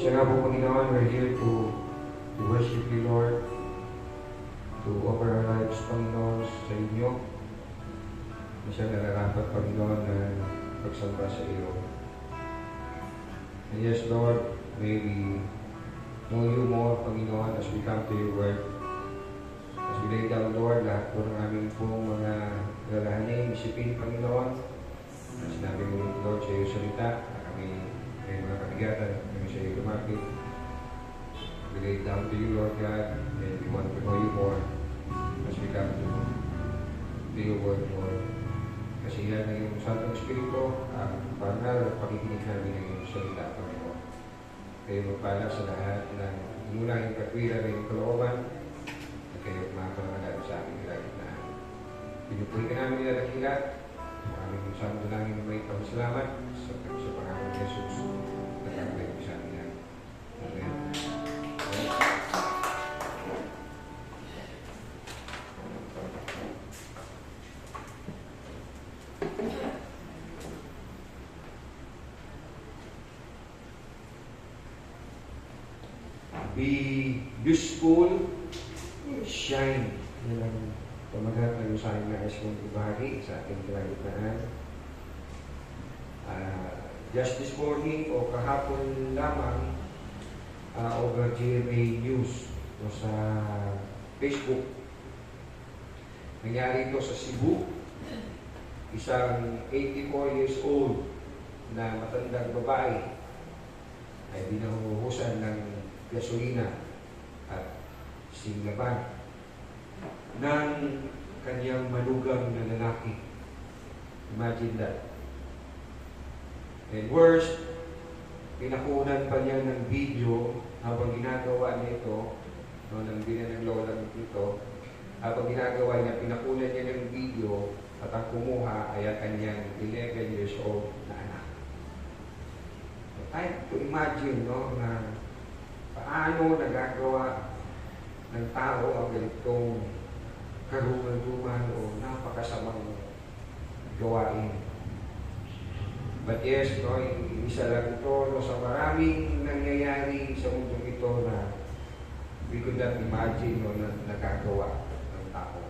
Siya nga po, Panginoon, we're here to worship you, Lord, to offer our lives, Panginoon, sa inyo. Na siya nararapat, Panginoon, na pagsamba sa iyo. And yes, Lord, may we know you more, Panginoon, as we come to your word. As we lay down, Lord, lahat po ng aming pong mga lalahanin, isipin, Panginoon. As sinabi mo, Lord, sa iyo salita, na kami may mga kabigatan, kami sa iyo lumapit. We lay down to you, Lord God, and we want to know you more as we come to your word, Lord. Kasi yan ang iyong Santong Espiritu, ang banal at pakikinig namin ng iyong salita, Panginoon. Kayo magpala sa lahat ng inulang yung katwiran ng iyong kalooban at kayo makapalaman sa aming kalagitnaan. Pinupuri ka namin nilalakilat, ang aming santo namin may pagsalamat sa pangalan ng Jesus at ang kayo sa amin yan. Amen. Be useful, shine. Yan ang pamagat ng usahin na is kong ibahagi sa ating kalagitnaan. Just this morning o kahapon lamang over GMA News o sa Facebook. Nangyari ito sa Cebu. Isang 84 years old na matandang babae ay binahuhusan ng gasolina at singlaban ng kanyang manugang na lalaki. Imagine that. And worst, pinakunan pa niya ng video habang ginagawa niya ito, nang binan ng lola nito, habang ginagawa niya, pinakunan niya ng video at ang kumuha ay ang kanyang 11 years old na anak. So, try to imagine, no, na paano nagagawa ng tao ang ganitong karumal-dumal o napakasamang gawain. But yes, no, isa lang ito no, sa maraming nangyayari sa mundong ito na we could not imagine no, na nagagawa ng tao.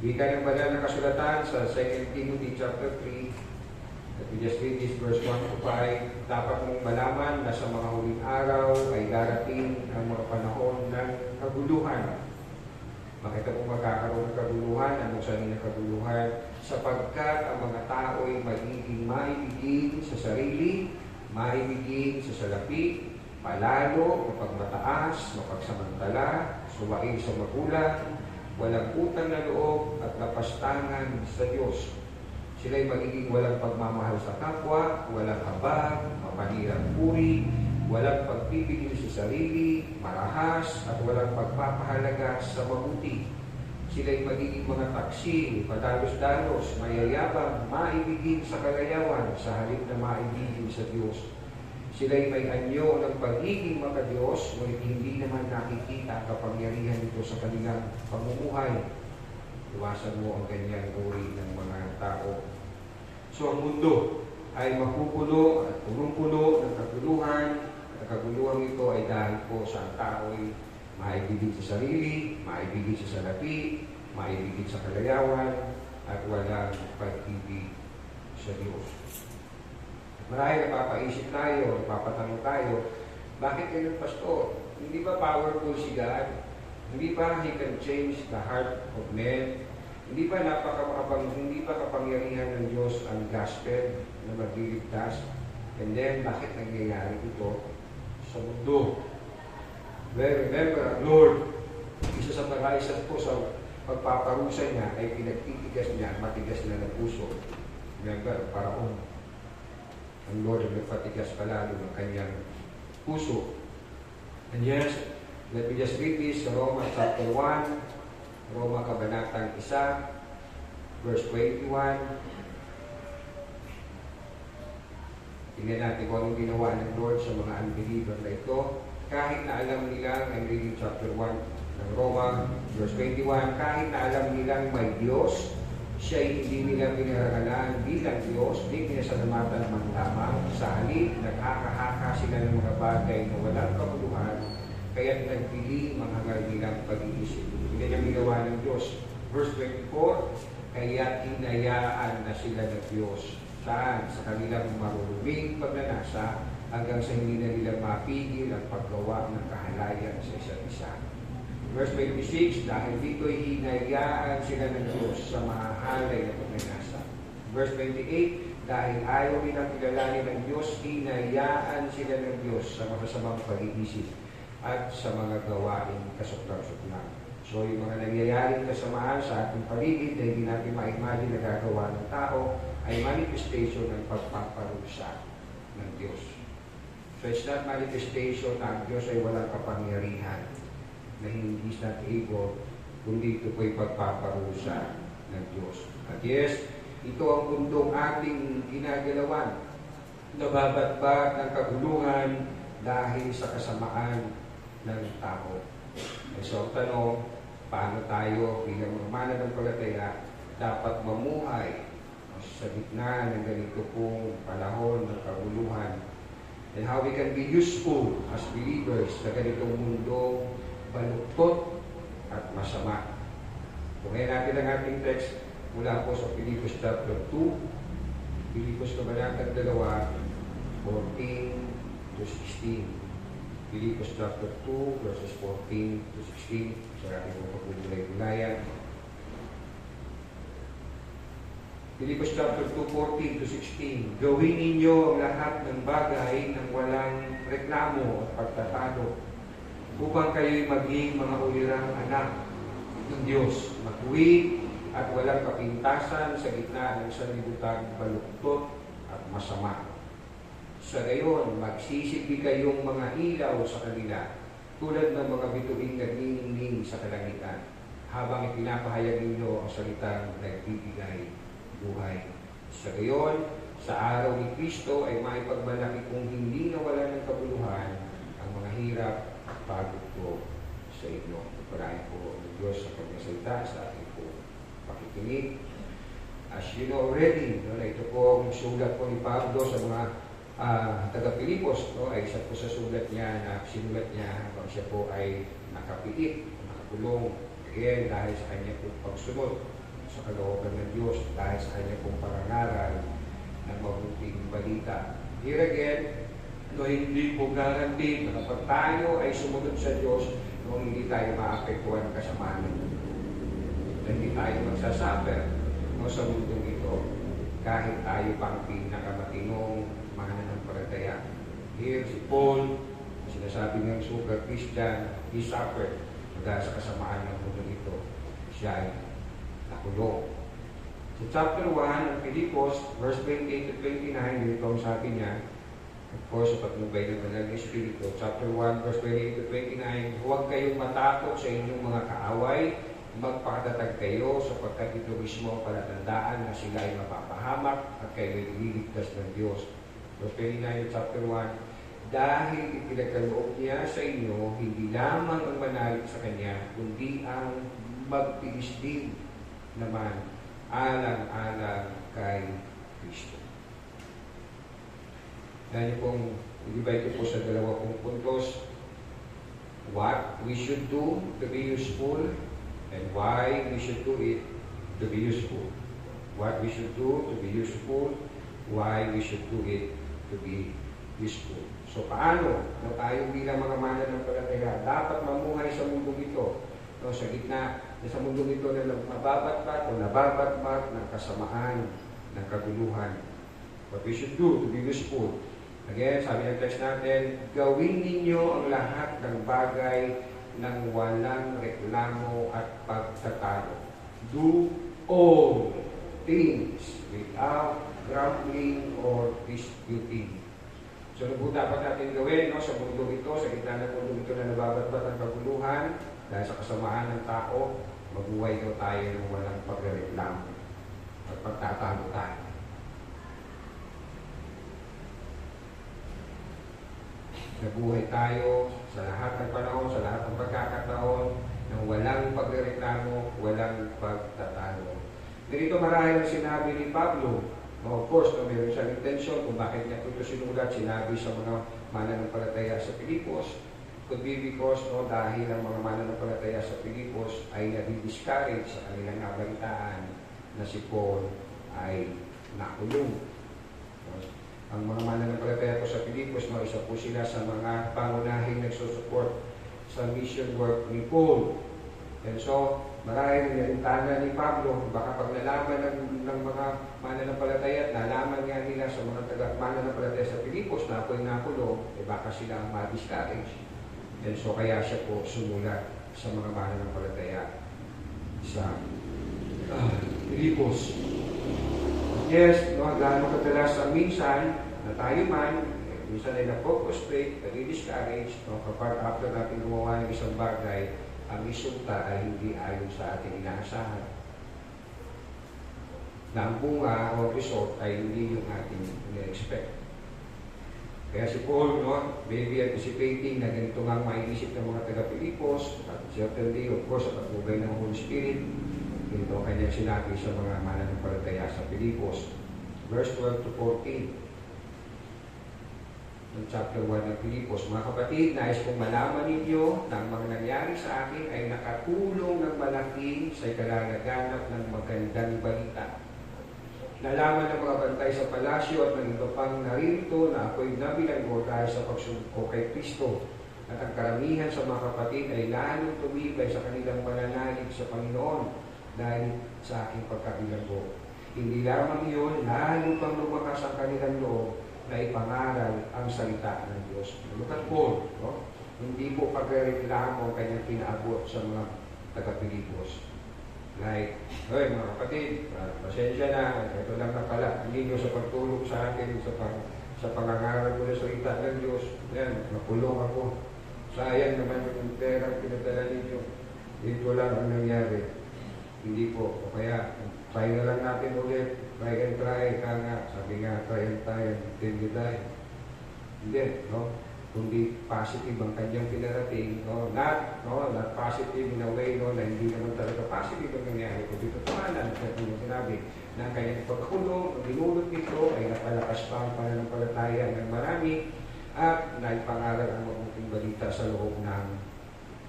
Wika ng banal na kasulatan sa 2 Timothy chapter 3. At we just read this verse 1 to 5. Dapat mong malaman na sa mga huling araw ay darating ang mga panahon ng kaguluhan. Bakit ako magkakaroon ng kaguluhan? Anong sabi ng kaguluhan? Sapagkat ang mga tao ay magiging maibigin sa sarili, maibigin sa salapi, palalo, mapagmataas, mapagsamantala, suwain sa magulang, walang utang na loob at napastangan sa Diyos. Sila'y magiging walang pagmamahal sa kapwa, walang habag, mapanirang puri, walang pagpipigil sa sarili, marahas, at walang pagpapahalaga sa mabuti. Sila'y magiging mga taksi, padalos-dalos, mayayabang, maibigin sa kagayawan, sa halip na maibigin sa Diyos. Sila'y may anyo ng pagiging maka-Diyos, ngunit hindi naman nakikita ang kapangyarihan nito sa kanilang pamumuhay. Iwasan mo ang ganyang uri ng mga tao. So ang mundo ay mapupuno at punong-puno ng kaguluhan. At ang kaguluhan ito ay dahil po sa ang tao ay maibigin sa sarili, maibigin sa salapi, maibigin sa kalayawan, at walang pag-ibig sa Diyos. Marahil napapaisip tayo, napapatanong tayo, bakit ganun, Pastor? Hindi ba powerful si God? Hindi ba He can change the heart of men? Hindi ba hindi ba kapangyarihan ng Diyos ang gospel na magliligtas? And then, bakit nangyayari ito sa mundo? Well, remember, ang Lord, isa sa paraisan po sa pagpaparusa niya ay pinagtitigas niya, matigas na ng puso. Remember, paraon. Ang Lord ay nagpatigas palalo ng kanyang puso. And yes, let me just read this sa Roma chapter 1. Roma Kabanatang 1, verse 21. Tingnan natin kung anong ginawa ng Lord sa mga unbeliever na ito. Kahit na alam nila, I'm reading chapter 1 ng Roma, verse 21, kahit na alam nilang may Diyos, Siya'y hindi nila pinarangalan bilang Diyos, di pinasalamatan man lamang. Sa halip, naghahaka sila ng mga bagay na walang kabuluhan, kaya't nagpili manghangal nilang pag-iisip. Hindi niya ginawa ng Diyos. Verse 24, kaya hinayaan na sila ng Diyos. Saan? Sa kanilang maruruming pagnanasa hanggang sa hindi na nila mapigil ang paggawa ng kahalayan sa isa't isa. Verse 26, dahil dito'y hinayaan sila ng Diyos sa mahahalay na pagnanasa. Verse 28, dahil ayaw nilang kilalanin ng Diyos, hinayaan sila ng Diyos sa masasamang pag-iisip at sa mga gawaing kasuklang-suklang. So, yung mga nangyayaring kasamaan sa ating paligid na hindi natin ma-imagine na gagawa ng tao ay manifestation ng pagpaparusa ng Diyos. So, it's not manifestation na ang Diyos ay walang kapangyarihan na hindi is not able, kundi ito po'y pagpaparusa ng Diyos. At yes, ito ang mundong ating ginagalawan. Nababatbat ng kaguluhan dahil sa kasamaan ng tao. So, ang tanong, paano tayo bilang mga mananampalataya dapat mamuhay sa gitna ng ganito pong panahon ng kaguluhan, and how we can be useful as believers sa ganitong mundong baluktot at masama. Tungayin natin ang ating text mula po sa Pilipos chapter 2, Pilipos kabanatang 2, 14 to 16. Pilipos chapter 2, verses 14 to 16. Sa ating mga pagpupulay-pulayan. Pilipos chapter 2, 14 to 16. Gawin ninyo ang lahat ng bagay ng walang reklamo at pagtatalo, upang kayo'y maging mga ulirang anak ng Diyos, matuwid at walang kapintasan sa gitna ng sanlibutan baluktot at masama. Sa gayon, magsisilbi kayong mga ilaw sa kanila, tulad ng mga bituing nagniningning sa kalangitan, habang ipinapahayag ninyo ang salitang nagbibigay buhay. Sa gayon, sa araw ni Kristo ay maipagmalaki kung hindi nawala ng kabuluhan ang mga hirap at pagod ko sa inyo. Pagpalain po ng Diyos sa pagkasalita sa ating po pakikinig. As you know already, no, ito po ang sulat po ni Pablo sa mga taga-Pilipos, no, ay isa po sa sulat niya na sinulat niya habang siya po ay nakapiit, nakakulong. Again, dahil sa kanya pong pagsunod sa kalooban ng Diyos, dahil sa kanya pong parangaral ng mabuting balita. Here again, no, hindi po guarantee na kapag tayo ay sumunod sa Diyos, no, hindi tayo maapektuhan ng kasamaan ng mundo. Hindi tayo magsasuffer, no, sa mundong ito kahit tayo pang pinakamatinong mananampalataya. Here si Paul, sinasabi niyang sugar Christian, he suffered dahil sa kasamaan ng mundo ito. Siya ay nakulong. Sa chapter 1 ng Pilipos, verse 28 to 29, dito ang sabi niya, of course, sa patnubay ng Banal na Espiritu, chapter 1, verse 28 to 29, huwag kayong matakot sa inyong mga kaaway, magpakatatag kayo sapagkat ito mismo ang palatandaan na sila ay mapapahamak at kayo ay ililigtas ng Diyos. Verse 29 chapter 1, dahil ipinagkaloob niya sa inyo, hindi lamang ang manalig sa Kanya, kundi ang magtiis din naman alang-alang kay Kristo. Dahil pong i-divide ko po sa dalawa pong puntos, what we should do to be useful and why we should do it to be useful. What we should do to be useful, why we should do it to be useful. So paano na tayo bilang mga mananampalataya dapat mamuhay sa mundong ito, no, sa gitna sa mundong ito na nababatbat o nababatbat ng kasamaan, ng kaguluhan. What we should do to be useful. Again, sabi ng text natin, gawin ninyo ang lahat ng bagay ng walang reklamo at pagtatalo. Do all things without grumbling or disputing. So, ano po dapat natin gawin, no, sa mundo ito, sa gitna ng mundo ito na nababatbat ng kaguluhan, dahil sa kasamaan ng tao, mabuhay daw tayo ng walang pagreklamo at pagtatalo tayo. Nabuhay tayo sa lahat ng panahon, sa lahat ng pagkakataon, ng walang pagreklamo, walang pagtatalo. Ganito marahil ang sinabi ni Pablo. Of course, no, meron siyang intensyon kung bakit niya ito sinulat, sinabi sa mga mananampalataya sa Pilipos. Could be because dahil ang mga mananampalataya sa Pilipos ay nadi-discourage sa kanilang nabalitaan na si Paul ay nakulong. Ang mga mananampalataya po sa Pilipos, isa po sila sa mga pangunahing nagsusupport sa mission work ni Paul. And so, marahil nilintana ni Pablo, baka pag nalaman ng mga mananampalataya at nalaman nga nila sa mga mananampalataya sa Pilipos na ako'y nakulong, baka sila ang ma-discourage. And so, kaya siya po sumulat sa mga mananampalataya sa Pilipos. Yes, gano'ng kadalas ang minsan na tayo man, minsan ay na-frustrate, nadi-discourage, kapag after natin gumawa ng isang bagay, ang resulta ay hindi ayon sa ating inaasahan. Na ang bunga o result ay hindi yung ating ina-expect. Kaya si Paul, maybe anticipating na ganito nga maiisip ng mga taga-Pilipos, at certainly, of course, sa pagmubay ng Holy Spirit, ito kanyang sinabi sa mga mananampalataya sa Pilipos. Verse 12 to 14. Ng chapter 1 ng Pilipos. Mga kapatid, nais kong malaman ninyo na ang mga nangyari sa akin ay nakatulong ng malaki sa kalalaganap ng magandang balita. Nalaman ng mga bantay sa palasyo at ng iba pang naririto na ako'y nabilanggo dahil sa pagsubok kay Kristo. At ang karamihan sa mga kapatid ay lalong tumibay sa kanilang pananalig sa Panginoon dahil sa aking pagkabilanggo. Hindi lamang iyon, lalo pang lumakas ang kanilang loob na ipangaral ang salita ng Diyos. Look at Paul, hindi po pagreklamo ang kanyang pinaabot sa mga taga-Pilipos. Like, mga kapatid, pasensya na, ito lang na pala, hindi nyo sa pagtulog sa akin, sa pangangaral ko na salita ng Diyos, yan, napulong ako. Sayang naman yung perang pinadala ninyo. Dito lang ang nangyari. Hindi po, o kaya, try na lang natin ulit. Try and try, sabi nga, try and try until you die. Hindi, kundi positive ang kanyang pinarating, not positive in a way, na hindi naman talaga positive ang nangyari. Kundi totohanan, yung sinabi, na kanyang pagkulong, dinulot nito, ay napalakas pa ang pananampalataya ng marami, at naipangaral ang mabuting balita sa loob ng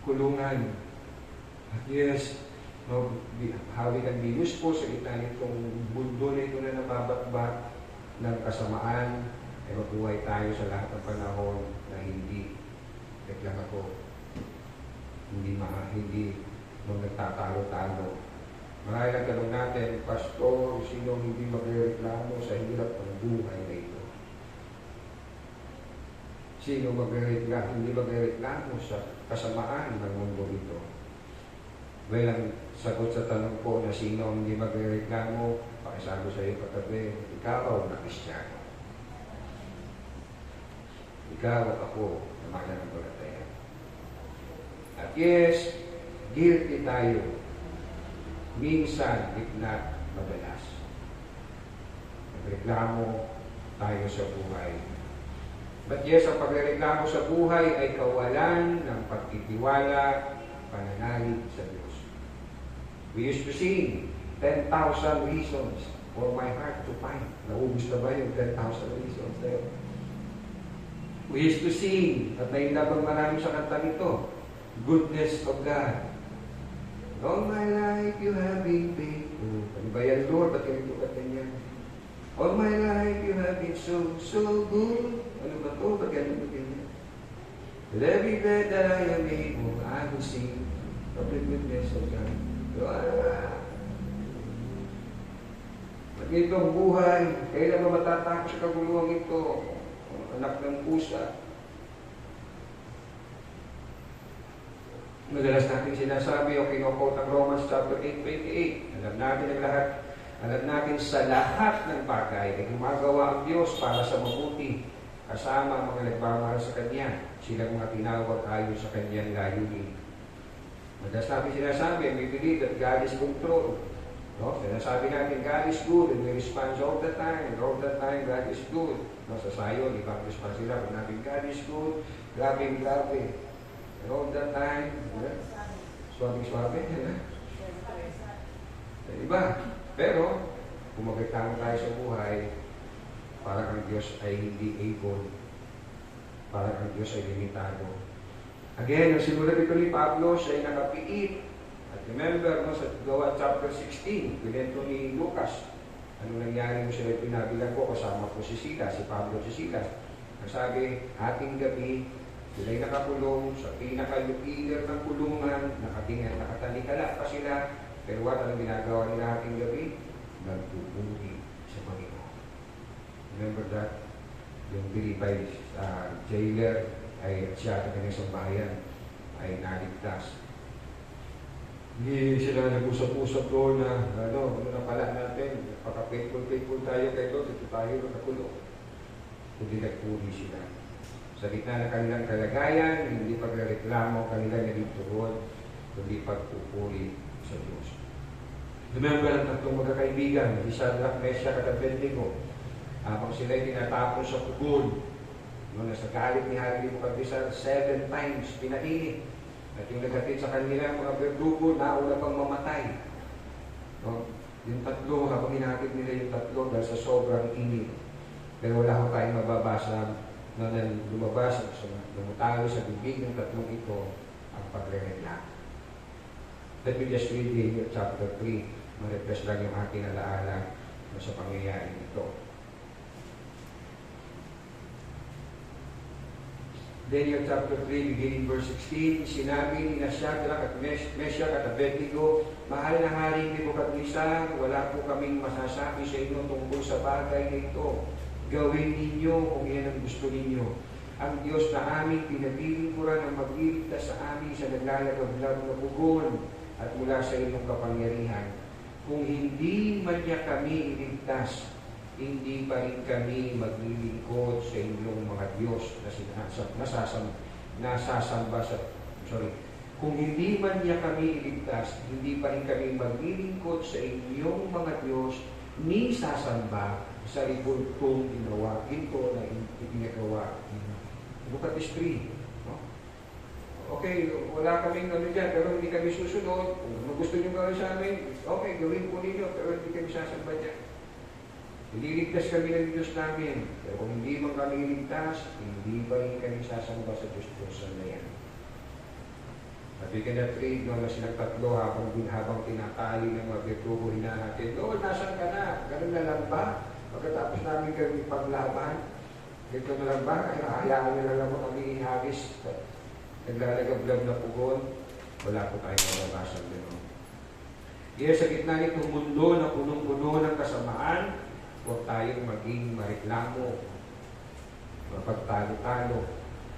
kulungan. At yes, how we can be useful sa gitna nitong mundo na ito na nababatbat ng kasamaan, ay mabuhay tayo sa lahat ng panahon na hindi reklamo, hindi nagtatalo-talo. Marahil ang tanong natin, Pastor, sino hindi magreklamo sa hirap ng buhay na ito? Sino hindi magreklamo sa kasamaan ng mundo ito? Well, ang sagot sa tanong ko na sino hindi magreklamo, pakisabi sa iyo katabi, ikaw na Kristiyano. Ikaw at ako na mananampalataya. At yes, guilty tayo. Minsan, if not madalas. Nagreklamo tayo sa buhay. But yes, ang pagreklamo sa buhay ay kawalan ng pagtitiwala, pananalig sa Diyos. We used to sing 10,000 reasons for my heart to find. Naubos na ba yung 10,000 reasons there? We used to sing, at nailabang marami sa kanta nito, goodness of God. All my life you have been faithful. Ano ba yan, Lord? Ba't ganito ka ganyan? All my life you have been so good. Ano ba to? Ba't ganito ganyan? With every breath that I am able, I will sing of the goodness of God. Ba't ganito ang buhay? Kailan ba matatapos sa kaguluhan ito? Anak ng pusa. Madalas natin sinasabi o kinukot ang Romans chapter 8:28. Alam natin ang lahat. Alam natin sa lahat ng bagay ay gumagawa ang Diyos para sa mabuti. Kasama ang mga nagmamahal sa Kanya. Silang mga tinawag ayon sa Kanyang layunin. Madalas natin sinasabi, we believe that God is control. Sinasabi natin, God is good, and we respond all the time. All the time, God is good. Sa sayo, ibang response sila. Kung natin, God is good, grabe. And all the time, swabe. Diba? Pero, kung magreklamo tayo sa buhay, parang ang Diyos ay hindi able, parang ang Diyos ay limitado. Again, ang sinulat ito ni Pablo, siya ay nakapiit. At remember, no, sa Gawa chapter 16, pinento ni Lucas, ano nangyari mo sila pinabilang ko, kasama ko si Silas, si Pablo si Silas. Ang sabi, ating gabi, sila'y nakakulong sa pinakalupiler ng kulungan, nakatalikala pa sila, pero what ang ginagawa nila ating gabi? Nagtubuhi sa Panginoon. Remember that? Yung Pilipay jailer ay siya at kanyang sambahayan ay naligtas. Hindi sila nag-usap-usap doon na ano na pala natin, pagka-faithful tayo kay Lord, ito tayo nakakulong. Kundi nagpuri sila. Sa gitna ng kanilang kalagayan, hindi pagreklamo kanilang nalitugon, kundi pagpupuri sa Diyos. Remember ang tatlong magkakaibigan, si Shadrach, Meshach at Abednego, habang sila'y tinatapon sa pugon, no, nasa galit ni Hari Nebukadnezar 7 times pinainit. At yung naghatid sa kanila, mga berdugo, nauna pang mamatay. No? Yung tatlo, habang hinatid nila yung tatlo dahil sa sobrang init. Pero wala ko tayong mababasa na lumabas, lumutawi sa bibig ng tatlong ito ang pagre-reklamo. Let me just read Daniel chapter 3. Ma-refresh lang yung ating alaala sa pangyayari nito. Daniel chapter 3, beginning verse 16, sinabi ni Shadrach at Meshach at Abednego, mahal na Haring Nebukadnezar, wala po kaming masasabi sa inyo tungkol sa bagay na ito. Gawin ninyo kung yan ang gusto ninyo. Ang Diyos na aming pinagdilingkuran ang magliligtas sa amin sa naglalagab-lab na pugon at mula sa inyong kapangyarihan. Kung hindi man niya kami iligtas, hindi pa rin kami maglilingkod sa inyong mga Diyos na nasasamba sa... Kung hindi man niya kami iligtas, hindi pa rin kami maglilingkod sa inyong mga Diyos ni sasamba sa ribultong ginawa. Ito na ipinagawa. Look at this 3. No? Okay, wala kaming ano dyan, pero hindi kami susunod. Kung gusto nyo gawin sa amin, okay, gawin po ninyo, pero hindi kami sasamba dyan. Ililigtas kami ng Diyos namin. Pero kung hindi man kami iligtas, hindi pa rin kami sasamba sa Diyos na yan. At we cannot read na silang tatlo habang tinatali ng mga betugo hinahatid. Lord, nasan ka na? Ganun na lang ba? Pagkatapos namin kami paglaban, ito na lang ba? Hayaan na lang mo kami ihagis. Naglalagablab na pugon. Wala po tayong mababasan din. Kaya sa gitna nitong mundo na punong-puno ng kasamaan, huwag tayong maging mareklamo, mapagtalo-talo.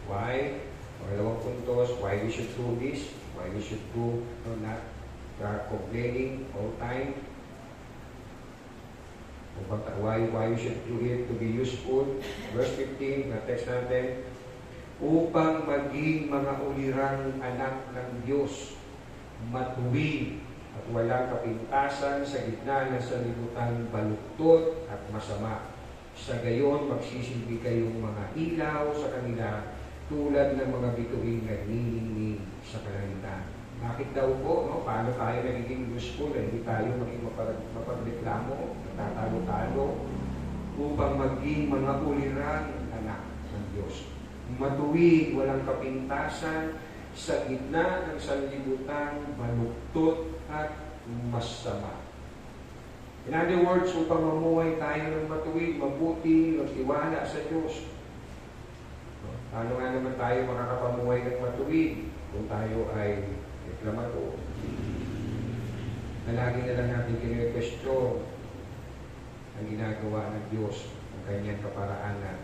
Why? Pangalawang puntos, why we should do this, why we should do not complaining all time. Why we should do it to be useful. Verse 15, na text natin, upang maging mga ulirang anak ng Diyos, matuwid, at walang kapintasan sa gitna ng sanlibutan baluktot at masama. Sa gayon, magsisilbi kayong mga ilaw sa kanila tulad ng mga bituing nagniningning sa kalangitan. Bakit daw po, no? Paano tayo nagiging useful? Hindi tayo maging mapagreklamo, nagtatalo-talo, upang maging mga ulirang anak ng Diyos. Matuwid, walang kapintasan, sa gitna ng sanlibutan, baluktot at masama. In other words, upang mamuhay tayo ng matuwid, mabuti, magtiwala sa Diyos. Paano nga naman tayo makakapamuhay ng matuwid kung tayo ay reklamato? Na lagi na lang natin kini-question ang ginagawa ng Diyos, ang kanyang kaparaanan.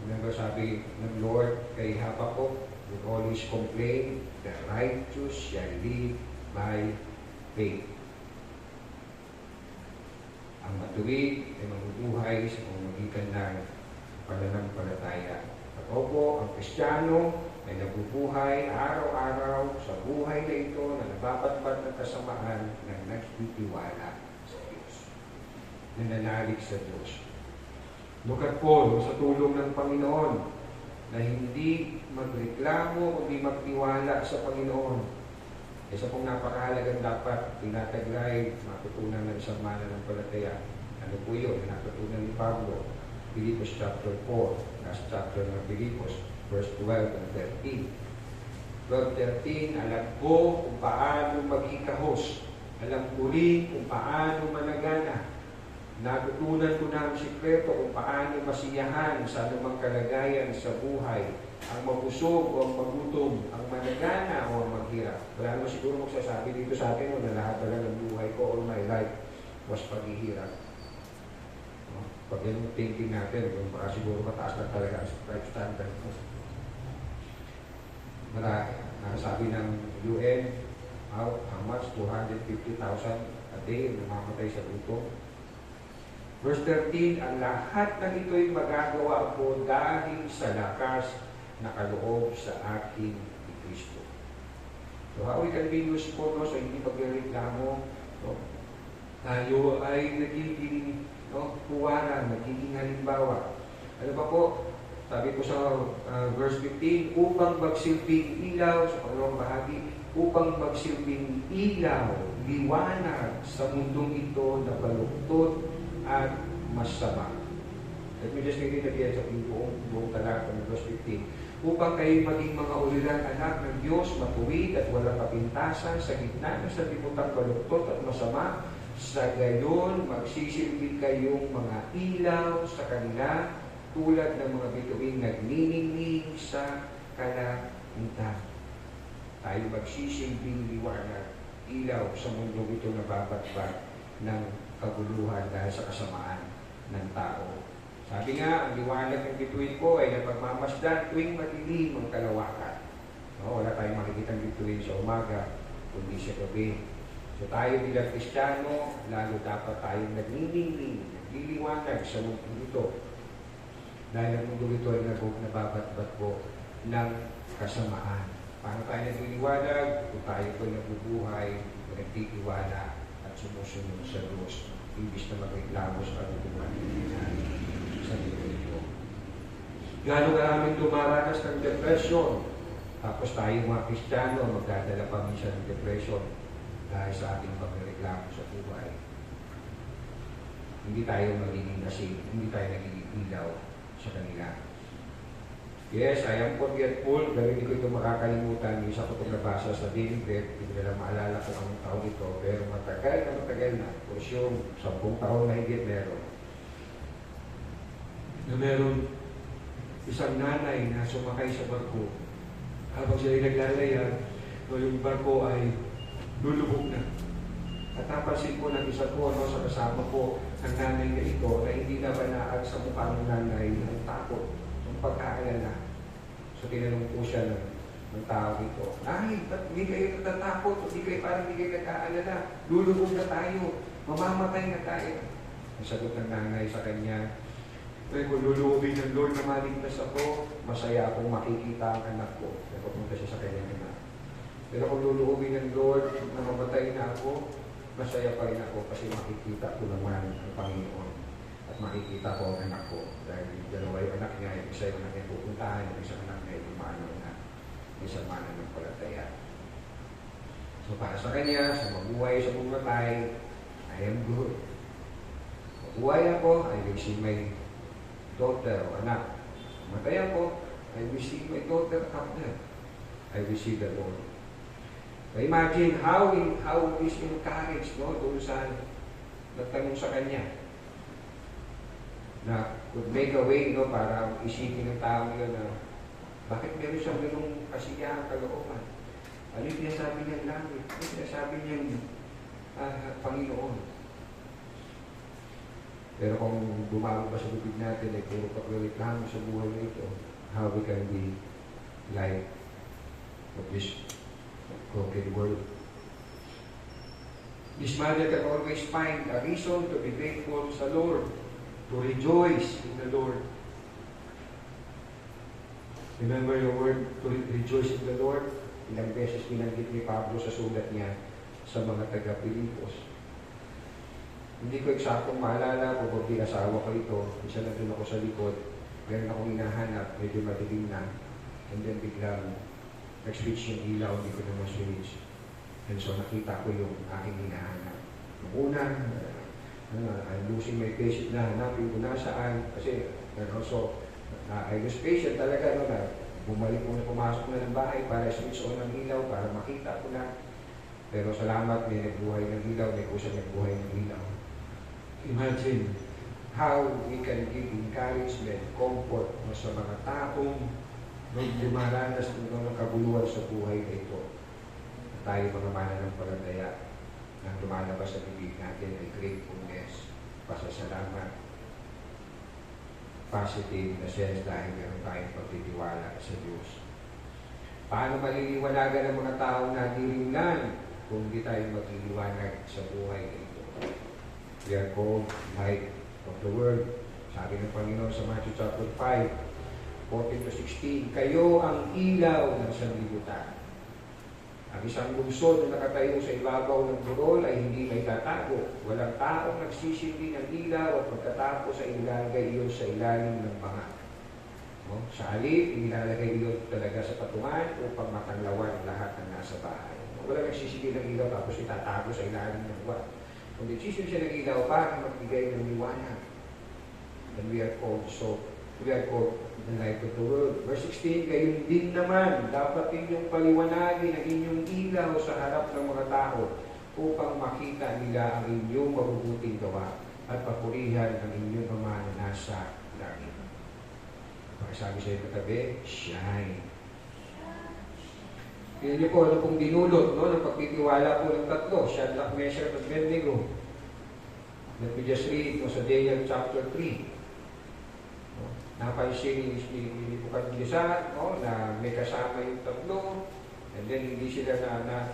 Remember, sabi ng Lord kay Habakkuk, we always complain, the righteous shall live by faith. Ang matuwid ay mabubuhay sa pamamagitan ng pananampalataya. At opo, ang Kristiyano ay nabubuhay araw-araw sa buhay na ito na nababatbat ng kasamaan ng nagtitiwala sa Diyos. Nananalig sa Diyos. Look at Paul, sa tulong ng Panginoon, na hindi magreklamo o hindi magtiwala sa Panginoon. Isa pong napakahalagang dapat tinataglay, matutunan ng isang mananampalataya. Ano po yun? Natutunan ni Pablo, Filipos chapter 4, last chapter ng Filipos, verse 12 and 13. 12:13, alam ko kung paano maghikahos. Alam ko rin kung paano managana. Natutunan ko na ang sikreto kung paano masiyahan sa anumang kalagayan sa buhay. Ang mabusog o ang magutom, ang managana o ang maghirap. Wala naman siguro magsasabi dito sa atin na lahat talaga ng buhay ko all my life was paghihirap. No? Pag yung thinking natin, baka siguro mataas na talaga ang life standard mo. Sabi ng UN, how much? 250,000 a day namamatay sa gutom. Verse 13, ang lahat ng ito'y magagawa ko dahil sa lakas na kaloob sa akin ni Kristo. So how we can be useful, no? So hindi pagreklamo, no? Tayo ay nagiging puwanan, nagiging halimbawa. Ano ba po? Sabi ko sa verse 15, upang magsilbing ilaw, sa pangalawang bahagi, upang magsilbing ilaw, liwanag sa mundong ito na baluktot at masama. Let me just read it again sa buong talata ng verse 15. Upang kayo maging mga ulilang anak ng Diyos, matuwid at walang kapintasan sa gitna ng sanlibutan baluktot at masama, sa gayon magsisilbi kayong mga ilaw sa kanila, tulad ng mga bituing nagniningning sa kalangitan. Tayo magsisilbing liwanag, ilaw sa mundong ito na babatbat ng kaguluhan dahil sa kasamaan ng tao. Sabi nga, ang liwanag ng bituin ko ay napagmamasdan tuwing madilim ang kalawakan. No, wala tayong makikitang bituin sa umaga, kundi sa gabi. So tayo bilang Kristiyano, lalo dapat tayong nagniningning, nagliliwanag sa mundong ito. Dahil ang mundo ito ay nababatbat po ng kasamaan. Paano tayo nagliliwanag? Kung tayo po nabubuhay, nagtitiwala at sumusunod sa Diyos, imbis na magreklamo sa kalutuhan sa mundo ito. Gano'ng karaming dumaranas ng depression, tapos tayo mga Kristiyano, magdadala pa minsan ng depression dahil sa ating pagreklamo sa buhay. Hindi tayo magiging kasi, hindi tayo nagiging ilaw sa kanila. Yes, I am forgetful, pero hindi ko ito makakalimutan. Isa ko itong nabasa sa Daily Bread, hindi ko na maalala kung anong taon ito, pero matagal na, for sure, 10 taon na higit meron. Na meron isang nanay na sumakay sa barko. Habang siya ay naglalaya, yung barko ay lulubog na. At napansin ko ng isa po, sa kasama ko, ang nanay na ito, na hindi na banaag sa mukha ng nanay ng takot, ng pagkaalala. So tinanong po siya ng tao dito, ay, ba't hindi kayo natatakot? Parang hindi kayo nag-aalala. Lulubog na tayo. Mamamatay na tayo. Ang sagot ng nanay sa kanya, kung lulubin ng Lord na maligtas ako, masaya akong makikita ang anak ko. Kaya pupunta siya sa kanyang anak. Pero kung lulubin ng Lord na mamatay na ako, masaya pa rin ako kasi makikita ko naman ang Panginoon at makikita ko ang anak ko dahil yung dalawa yung anak niya, yung isa yung anak niya pupuntahan, yung isang anak niya yung maano na isang mananampalataya. So para sa kanya, sa mabuhay, sa bumatay, I am good. Mabuhay ako, I will see my daughter o anak. Matay ako, I will see my daughter after. I will see the Lord. So imagine how is encouraged, no, doon sa nagtanong sa kanya na could make a way, no, para isipin ng tao yun na bakit meron siyang ganung kasiyahan kalooban. Ano yung sinasabi niya langit? Ano yung sinasabi niya Panginoon? Pero kung bumabog pa sa bibig natin, ay puro pagreklamo sa buhay na ito, how we can be like of this broken world. This mother can always find a reason to be thankful sa Lord, to rejoice in the Lord. Remember your word, to rejoice in the Lord. Ilang beses binanggit ni Pablo sa sulat niya sa mga taga-Pilipos. Hindi ko eksaktong maalala kung pag asawa ko ito, isa na doon ako sa likod, meron akong hinahanap, medyo madilim na, and then biglang nag-switch yung ilaw, hindi ko naman switch. And so nakita ko yung aking hinahanap. Nung una, I'm losing my patience na hanapin ko na saan. Kasi, and also, I was patient talaga, no, na bumalik ko na, pumasok na ng bahay para switch on ng ilaw, para makita ko na. Pero salamat, may nagbuhay ng ilaw, may kusang nagbuhay ng ilaw. Imagine how we can give encouragement, comfort sa mga taong dumaranas ng kabuluhan sa buhay na ito. Tayo mga mananampalataya na lumalabas sa bibig natin ay gratefulness, pasasalamat, positive na sense dahil meron tayong pagtitiwala sa Diyos. Paano maliliwanagan ng mga taong nadiringlan kung hindi tayo magliliwanag sa buhay na ito? We are called light of the world. Sabi ng Panginoon sa Matthew chapter 5, 14-16, kayo ang ilaw ng sanlibutan. Ang isang lungsod na nakatayo sa ibabaw ng burol ay hindi may tatago. Walang taong nagsisindi ng ilaw at pagkatapos ay ilalagay iyon sa ilalim ng banga. No? Sa halip, inilalagay iyon talaga sa patungan upang makanlawan lahat ng nasa bahay. Walang nagsisindi ng ilaw tapos itatago sa ilalim ng buwan. Kung nagsisindi siya ng ilaw, para magbigay ng liwanag. And we are called the light of the world. Verse 16, gayon din naman, dapat inyong paliwanagin ang inyong ilaw sa harap ng mga tao upang makita nila ang inyong mabubuting gawa at papurihan ang inyong Ama na nasa langit. Pagkasabi sa iyo katabi, shine. Tingnan niyo po, ano pong dinulot, no? Ng pagtitiwala po ng tatlo, Shadrach, Meshach, at Abednego. Let me just read ito sa Daniel chapter 3. Napansin ni Nebukadnezar, no, na may kasama yung tatlo, and then hindi sila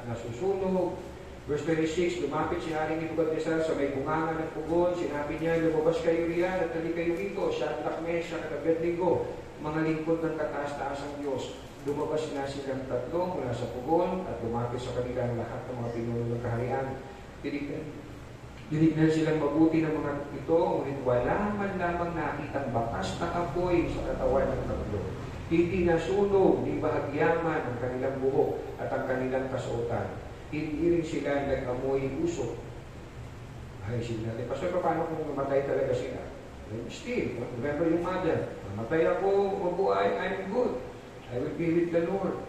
nasusunog. Verse 26, lumapit si Haring Nebukadnezar sa may bunganga ng pugon, sinabi niya, lumabas kayo riyan at tali kayo rito, Shadrach, Meshach, at Abednego, mga lingkod ng kataas-taasang Diyos. Lumabas na silang tatlo mula sa pugon at lumapit sa kanilang lahat ng mga pinuno ng kaharian. Dinignan silang mabuti ng mga ito, ngunit wala man lamang nakitang bakas na apoy sa katawan ng tatlo. Hindi nasunog, di bahagyaman ang kanilang buhok at ang kanilang kasuotan. Hindi rin sila nag-amoy usok. Ay, sila natin, Pastor, paano kung mamatay talaga sila? Still, remember yung mother, mamatay ako, mabuhay, I'm good. I will be with the Lord.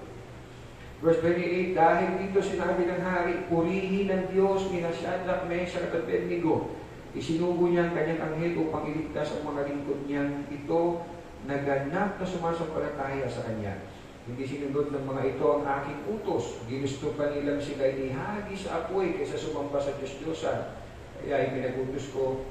Verse 28, dahil dito sinabi ng hari, purihin ng Diyos ni Shadrach, Meshach, at Abednego. Isinugo niya ang kanyang anghel upang iligtas ang mga lingkod niyang ito na ganap na sumasampalataya sa kanya. Hindi sinunod ng mga ito ang aking utos. Ginusto pa nilang sila inihagi sa apoy kaysa sumamba sa Diyos-Diyosan. Kaya ipinagutos ko,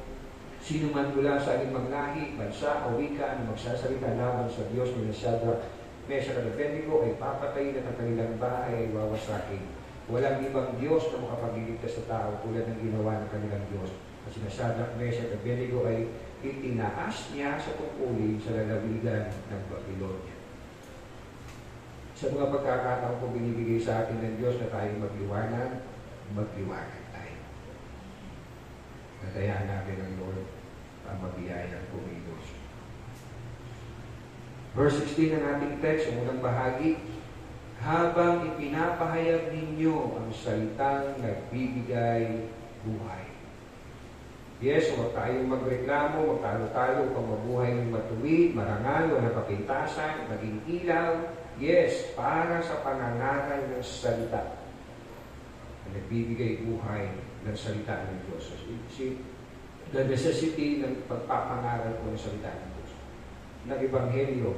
sino man mula sa alimang lahi, bansa o wika na magsasalita laban sa Diyos ni Shadrach, Meshach at Abednego ay papatayin at ang kanilang bahay ay wawasakin. Walang ibang Diyos na makapagliligtas sa tao tulad ng ginawa ng kanilang Diyos. At si Shadrach, Meshach at Abednego ay itinaas niya sa tungkulin sa lalawigan ng Babylonia. Sa mga pagkakataon po binibigay sa atin ng Diyos na tayo magliwanag tayo. Natayaan natin ang Lord ang mabiyayang kumilos. Verse 16 ng ating text, ang unang bahagi, habang ipinapahayag ninyo ang salitang nagbibigay buhay. Yes, huwag tayong magreklamo, magtalo-talo upang mabuhay ng matuwid, marangal, walang kapintasan, maging ilaw. Yes, para sa pangangaral ng salita. Ang nagbibigay buhay ng salita ng Diyos. The necessity ng pagpapangaral ko ng salita ng Diyos. Ng Ebanghelyo,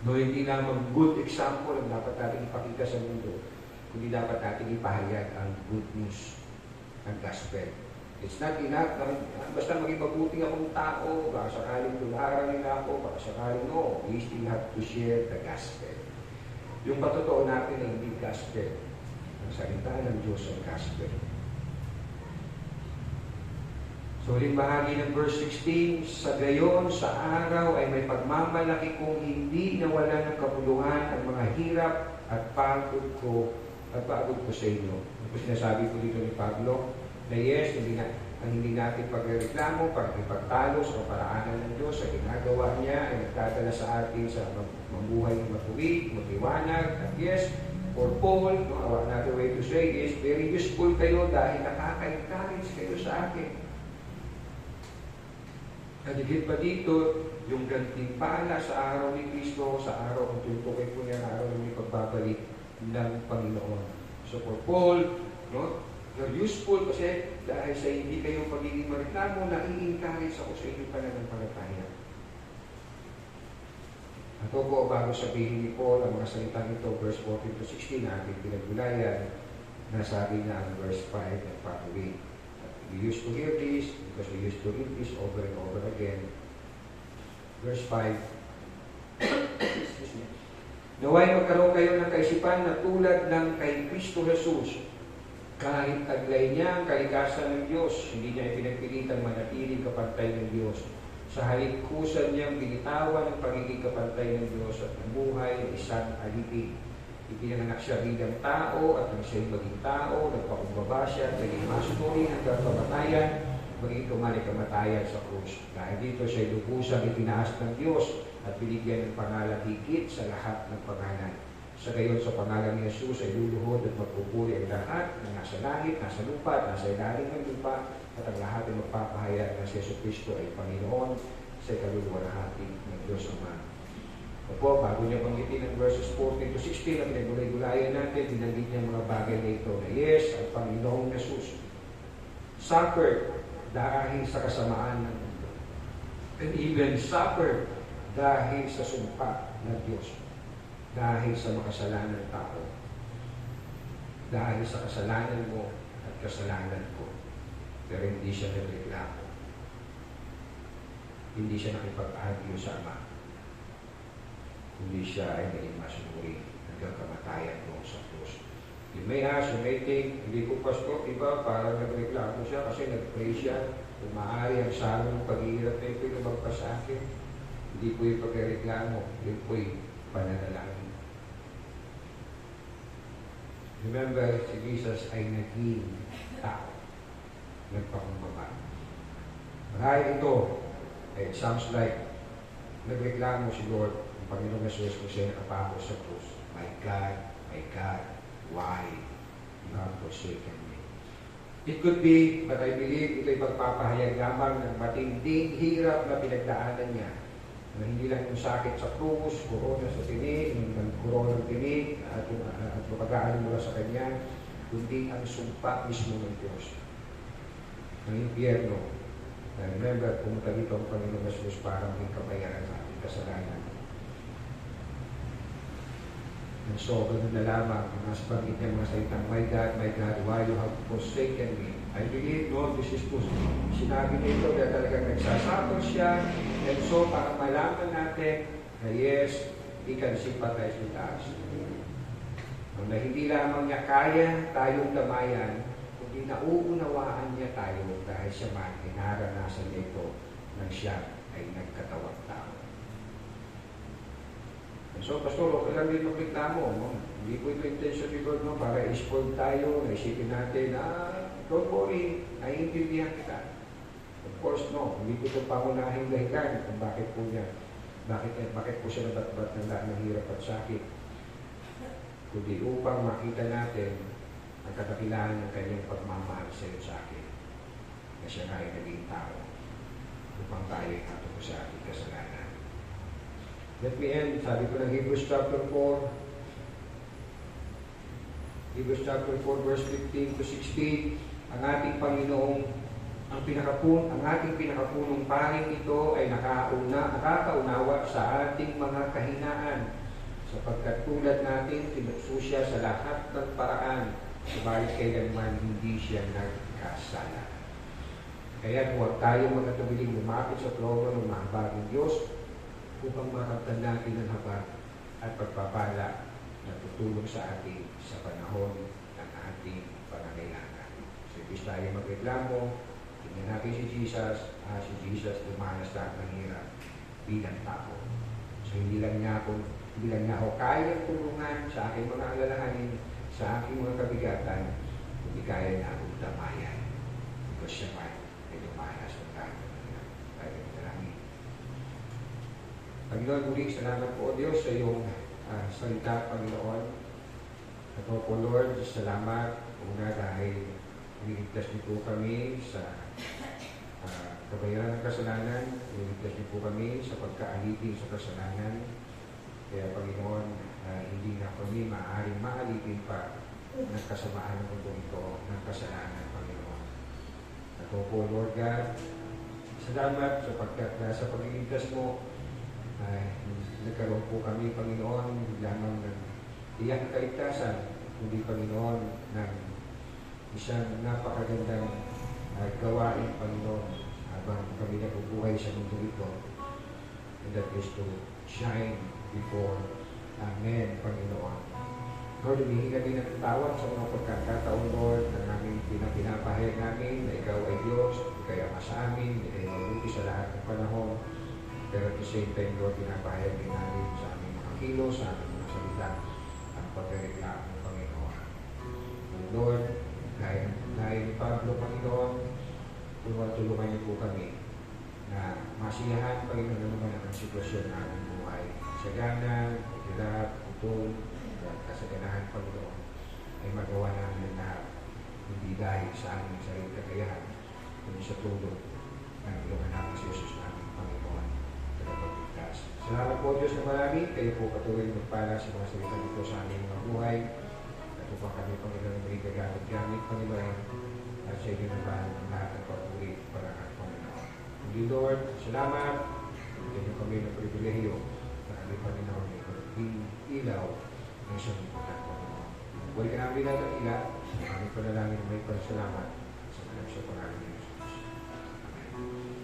no, hindi lamang good example ang dapat natin ipakita sa mundo, kundi dapat natin ipahayag ang good news ng gospel. It's not enough na basta maging mabuting akong tao, baka sakaling tularan nila ako, baka sakaling no, we still have to share the gospel. Yung patotoo natin ay hindi gospel. Ang salita ng Diyos ang gospel. So, uling bahagi ng verse 16, sa gayon, sa araw ay may pagmamalaki kung hindi nawala ng kabuluhan ang mga hirap at pagod ko sa inyo. Ito sinasabi ko dito ni Pablo, na yes, hindi natin pagreklamo, pagpagtalo sa paraanan ng Diyos, sa ginagawa niya ay nagdadala sa atin sa mabuhay ng matuwid, maliwanag, at yes, For Paul, another way to say is, very useful kayo dahil nakaka-encourage kayo sa akin. At higit pa dito, yung gantimpala sa araw ni Kristo, sa araw kung tutukoy po niya ang araw ng pagbabalik ng Panginoon. So for Paul, they're useful kasi dahil sa hindi kayong pagiging mareklamo, nai-encourage ako sa inyong pananampalataya. Ito po, bago sabihin ni Paul ang mga salitang ito, verse 14 to 16 na ating pinagulayan, nasabi na ang verse 5 and following. We used to hear this because we used to read this over and over again. Verse 5. Naway magkaroon kayo ng kaisipan na tulad ng kay Kristo Jesus. Kahit taglay niya ang kalikasan ng Diyos, hindi niya ipinagpilitan manatiling kapantay ng Diyos. Sa halip kusan niyang binitawan ang pagiging kapantay ng Diyos at namuhay ng isang alipin. Ipinanganak siya bilang tao at nang siya'y maging tao, nagpakumbaba siya at naging masuri hanggang kamatayan, maging kamatayan sa krus. Dahil dito siya'y lubusang itinaas ng Diyos at binigyan ng pangalan higit sa lahat ng pangalan. Sa gayon sa pangalan ni Jesus ay luluhod at magpupuri ang lahat na nasa langit, nasa lupa, at nasa ilalim ng lupa, at ang lahat ay magpapahayag na si Jesus Cristo ay Panginoon sa kaluluwalhati ng Diyos Ama. Opo, bago niya banggitin ang verses 14 to 16 na pinagulay-gulayan natin, binanggit niya mga bagay na ito na yes, ang Panginoong Jesus suffered dahil sa kasamaan ng mundo. And even suffered dahil sa sumpa ng Diyos. Dahil sa makasalanan ng tao. Dahil sa kasalanan mo at kasalanan ko. Pero hindi siya nagreklamo. Hindi siya nakipag-argue sa Ama. Hindi siya ay naging masunuri hanggang kamatayan mo sa krus. You may ask, you may think, hindi ko pasto, iba, parang nagreklamo siya kasi nag-pray siya. Kung maaari ang salo ng paghihirap na ito'y lumagpas sa akin, hindi po yung pagreklamo, yun po yung pananalangin. Remember, si Jesus ay naging tao. Nagpakumbaba. Marahil ito, it sounds like nagreklamo si Lord, ang Panginoong Jesus kung siya nakapako sa krus. My God, why you have forsaken me? It could be, but I believe ito'y pagpapahayag lamang ng matinding hirap na pinagdaanan niya. Na hindi lang yung sakit sa krus, korona sa tinig, korona ng tinig, at mapagaan mula sa kanya, kundi ang sumpa mismo ng Diyos. Ng impyerno. Remember, pumunta dito ang Panginoong Jesus para maging kabayaran sa ating kasalanan. And so, ganun na lamang, mas banggit niya mga salitang, My God, why you have forsaken me? I believe, no, this is po, sinabi nito na talagang nagsasakot siya. And so, para malaman natin na yes, he can sympathize with us. Na hindi lamang niya kaya tayong damayan, kundi nauunawaan niya tayo dahil siya man ay naranasan nito nang siya ay nagkatawang tao. So, Pastor, okay lang dito reklamo. No? Hindi po ito intention ni Lord, no? Para i-spoil tayo, naisipin natin, don't worry, naiintindihan kita. Of course, no. Hindi ko ito pangunahing dahilan kung bakit po niya, bakit po siya nabatbat ng hirap at sakit. Kundi upang makita natin ang kadakilaan ng kanyang pagmamahal sa iyo sa akin. Na siya nga ay naging tao upang tayo ay natuto sa ating kasalanan. Let me end, sabi ko ng Hebrews chapter 4, Hebrews chapter 4 verse 15 to 16, ang ating Panginoong, ang ating pinakapunong paring ito ay nakakaunawa sa ating mga kahinaan, sapagkat tulad natin, tinukso siya sa lahat ng paraan, subalit kailanman hindi siya nagkasala. Kaya huwag tayo magkatubiling lumapit sa trono ng mahabaging Diyos, upang makamtan natin ang habag at pagpapala na tutulong sa atin sa panahon ng ating pangangailangan. So, ibig tayo magreklamo, tingnan natin si Jesus dumanas lahat ng hirap bilang tao. So, hindi lang niya ako kaya tulungan sa aking mga alalahanin, sa aking mga kabigatan, kundi kaya niya akong damayan. Because siya man ay dumanas ng lahat ng hirap. Tayo maraming. Panginoon, muli, salamat po, Diyos, sa iyong salita, Panginoon. Ako po Lord, salamat una dahil niligtas niyo po kami sa kabayaran ng kasalanan, niligtas niyo po kami sa pagkaalipin sa kasalanan. Kaya Panginoon, hindi na kami maaaring maalipin pa ng kasamaan ng mundo ito ng kasalanan, Panginoon. Ako po Lord God, salamat sapagkat sa pagliligtas mo, nagkaroon po kami, Panginoon, lamang ng iyang kaligtasan, kundi Panginoon, ng isang napakagandang gawain, Panginoon, habang kami nabubuhay sa mundo ito. And that is to shine before Amen, Panginoon. Lord, humihingi kami ng tawad sa mga pagkakataon, Lord, na namin pinapahayag namin na Ikaw ay Diyos, Ikaw ang sa amin, Ikaw ay mabuti sa lahat ng panahon. Pero at the same time, Lord, pinapahayag din namin sa aming mga kilos, sa aming mga salita, ang pagkareklamo ng Panginoon. Lord, dahil ni Pablo, Panginoon, tulungan niyo po kami na masiyahan, Panginoon, na naman ang sitwasyon ng aming buhay. Sagana, hirap, utol, at kasaganahan, Panginoon, ay magawa namin na hindi dahil sa aming sarili kakayahan, kundi sa tulong ng tulungan namin si Jesus namin, Panginoon. Salamat po Diyos na marami. Kayo po patuloy magpala sa mga salita dito sa aming mga buhay. At upang kami, Panginoon, may gagamit, Panginoon, at sa inyo naman ang lahat ng patuloy para ang Panginoon. Hindi Lord, salamat. Bigyan niyo kami ng pribilehiyo na kami, Panginoon, ay maging ilaw ng isang lipunan, Panginoon. Huwag ka namin natin ila. Aming panalangin may pagsalamat sa pangalan ni Jesus. Amen.